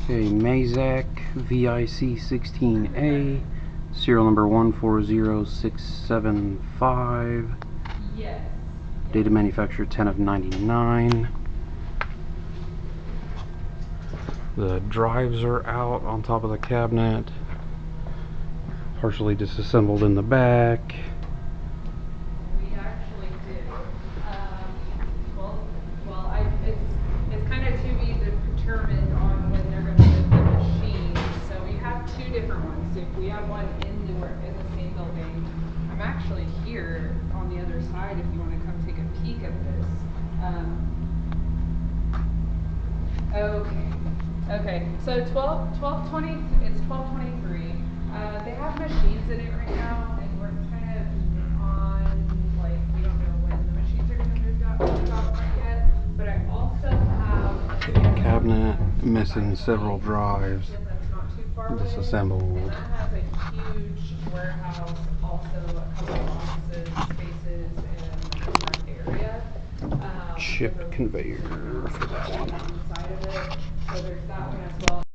Okay, Mazak VTC-16A, serial number 140675. Yes. Date of manufacture 10 of 99. The drives are out on top of the cabinet, partially disassembled in the back. We actually do. It's kind of to be determined on when they're going to move the machine. So we have two different ones. If we have one in the same building, I'm actually here on the other side if you want to come take a peek at this. Okay. So 1220, it's 1223. They have machines in it right now, and we're kind of on, like, we don't know when the machines are going to move out right yet. But I also have a Cabinet missing several drives, that's not too far away. disassembled. And that has a huge warehouse, also a couple of offices, spaces, and a front area. Chip conveyor for that one. Inside of it. So there's that one as well.